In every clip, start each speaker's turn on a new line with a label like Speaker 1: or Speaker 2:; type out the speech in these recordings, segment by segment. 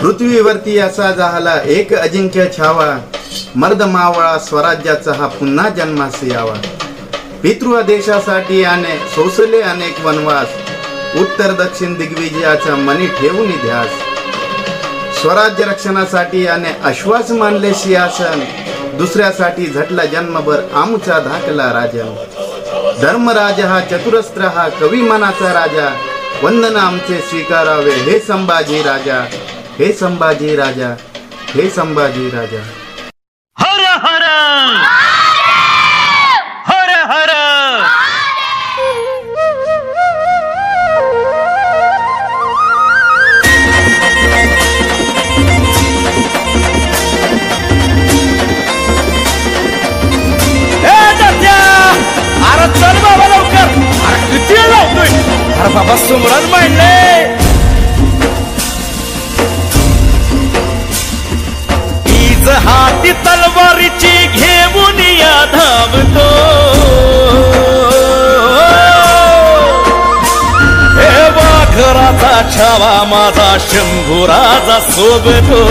Speaker 1: पृथ्वीवरती असा झाला एक अजिंक्य छावा, मर्द मावळा स्वराज्याचा हा पुन्हा जन्मास यावा. पितृदेशासाठी आने सोसले अनेक वनवास, उत्तर दक्षिण दिग्विजयाचा मनी ठेवून ध्यास. स्वराज्य रक्षणासाठी याने आश्वास मानले सिंहासन, दुसऱ्यासाठी झटला जन्मभर आमुचा धाकला राजन. धर्मराज हा चतुरस्त्र हा कवी मनाचा राजा, वंदन आमचे स्वीकारावे हे संभाजी राजा, हे संभाजी राजा, हे संभाजी राजा.
Speaker 2: हर हर हर हर. अरे चल बाबा लवकर, अरे किती वेळ लावतोय, अरे बाबा सुमरण मांडले. ईज हाती तलवारीची घेऊन या धावतो, हे वाघराचा छावा माझा शंभूराजा सोबतो,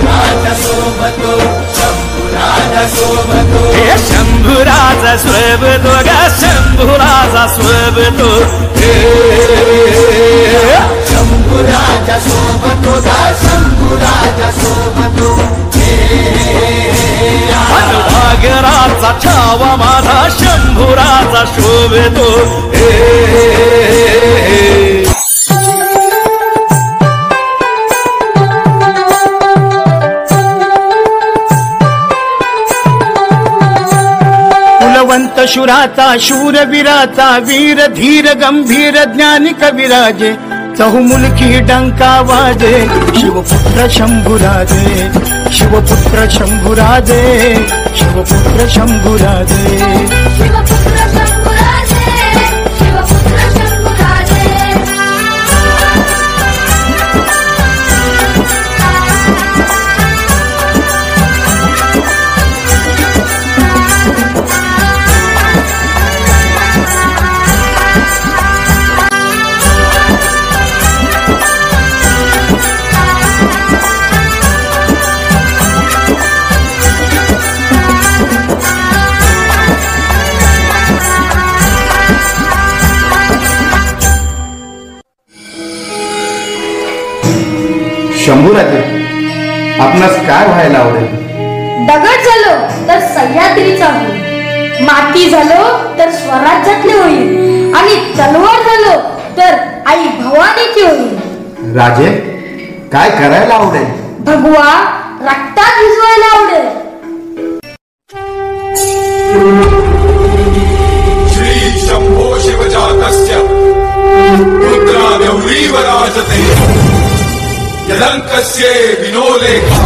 Speaker 2: राजा सोबतो, शंभूराजा सोबतो, हे शंभूराजा सोबतो ग, शंभूराजा सोबतो, शंभूराजा सोबतो ग, शंभूराजा सोबतो. वाघराचा छावा माझा शंभूराजा शोभतो. कुलवंत शुराचा शूरवीराचा वीर धीर गंभीर ज्ञानी कविराजे, चहुमुलकी डंका वाजे, शिवपुत्र शंभूराजे, शिवपुत्र शंभूराजे, शिवपुत्र शंभूराजे, शिवपुत्र शंभूराजे, शिवपुत्र शंभूराजे.
Speaker 1: शंभूराजे, आपणास काय व्हायला आवडेल?
Speaker 3: दगड झालो तर सह्याद्रीचा होईल, माती झालो तर स्वराज्यातले होईल, आणि तलवार झालो तर आई भवानीची होईल.
Speaker 1: राजे, काय करायला आवडेल?
Speaker 3: भगवा रक्तात भिजवायला आवडेल.
Speaker 4: श्री शंभो शिवजातस्य रुद्रागौरीव राजते, यदंकस्य विनोलेखा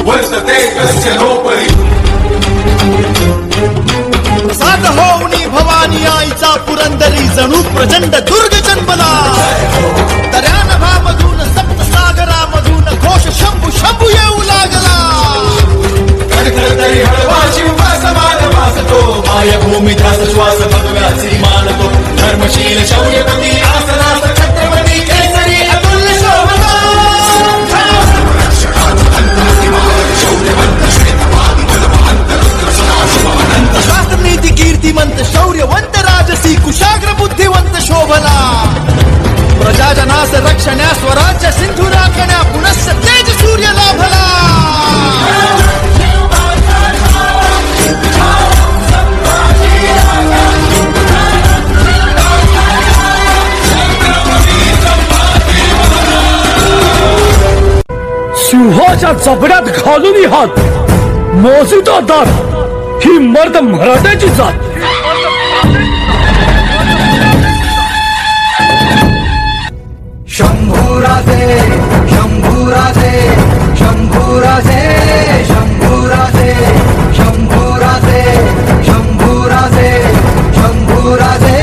Speaker 4: वर्तते कस्य नोपरी.
Speaker 2: साध होऊनी भवानी आईचा पुरंदरी, जणू प्रचंड दुर्ग जन्मला. दर्या नभामधून सप्त सागरामधून घोष शंभू शंभू येऊ लागला.
Speaker 4: कडकडतरी हळवा शिवा समान वासतो, मायभूमी ध्यास श्वास भगव्याची मानतो. धर्मशील शौर्यपती आसनास छत्रपती केसरी अतुल्य शोभता. शास्त्रनीती कीर्तिमंत शौर्यवंत राजसी कुशाग्र बुद्धिवंत शोभला. प्रजाजनास रक्षण्या स्वराज्य सिंधू राखण्या पुनश्च तेज सूर्य लाभला.
Speaker 5: सिंहाच्या जबड्यात घालून हात मोजितो दात, ही मर्द मराठ्याची जात.
Speaker 6: शंभूराजे, शंभूराजे, शंभूराजे, शंभूराजे, शंभूराजे, शंभूराजे, शंभूराजे,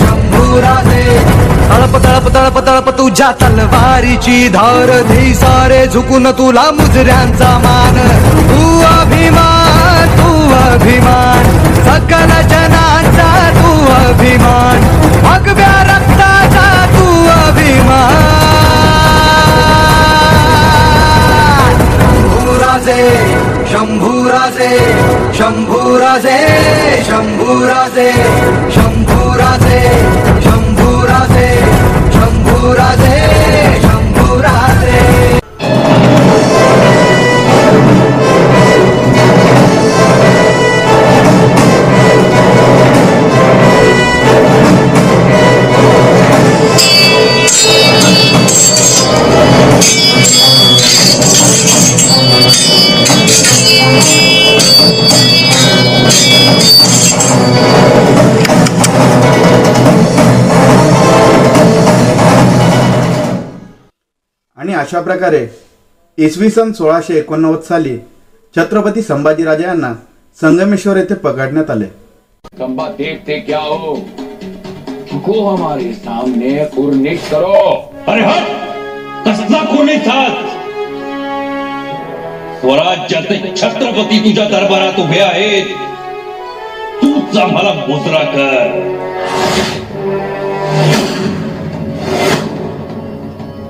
Speaker 6: शंभूराजे. तळप तळप तळप तळप तुझ्या तलवारीची धार, धे सारे झुकून तुला मुजऱ्यांचा मान. तू अभिमान, तू अभिमान, सकल जनांचा तू अभिमान, भगव्या रक्ताचा तू अभिमान. शंभूराजे शंभूराजे शंभूराजे शंभूराजे शंभूराजे
Speaker 1: आणि अशा प्रकारे इसवी सन 1689 साली छत्रपती संभाजीराजे यांना संगमेश्वर येथे पकडण्यात आले.
Speaker 7: खंबा देखते क्या हो, झुको हमारे सामने, कुर्निश करो.
Speaker 5: अरे हट, कसला कोणीच हात. स्वराज्याचे छत्रपती तुझ्या दरबारात उभे आहेत, तूच आम्हाला मुजरा कर.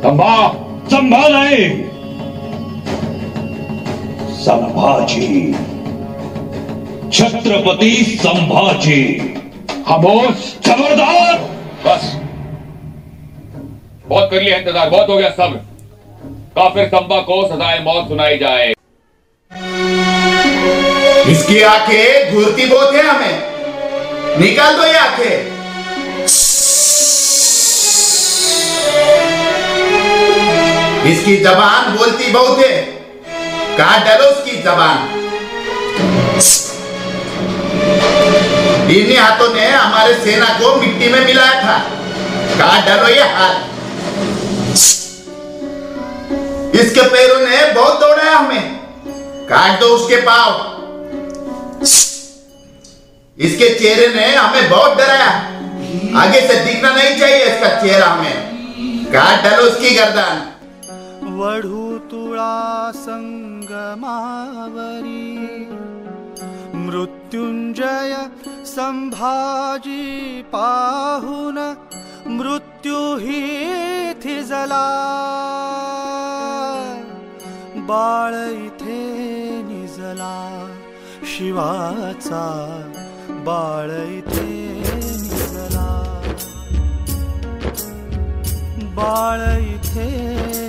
Speaker 7: खंबा
Speaker 5: संभा नाही, संभाजी, छत्रपती संभाजी.
Speaker 7: खामोश.
Speaker 5: खबरदार.
Speaker 7: बस बहुत कर लिया इंतजार, बहुत हो गया सब. काफिर खंबा को सजाए मौत सुनाई जाए.
Speaker 1: इसकी आंखें घूरती बहुत है, हमें निकाल दो ये आंखें. इसकी जबान बोलती बहुत है, काट डालो उसकी जबान. इन्हीं हाथों ने हमारे सेना को मिट्टी में मिलाया था, काट डालो ये हाथ. इसके पैरों ने बहुत दौड़ाया हमें, काट दो उसके पांव. इसके चेहरे ने हमें बहुत डराया, आगे से दिखना नहीं चाहिए इसका चेहरा हमें, काट डालो उसकी गर्दन.
Speaker 4: वढूतुळा संगमावरी मृत्युंजय संभाजी पाहुन मृत्यू ही थिजला. बाळ इथे निजला शिवाचा, बाळ इथे निजला, बाळ इथे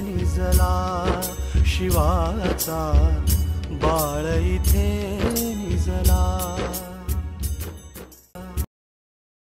Speaker 4: निजला शिवाचा, बाळ इथे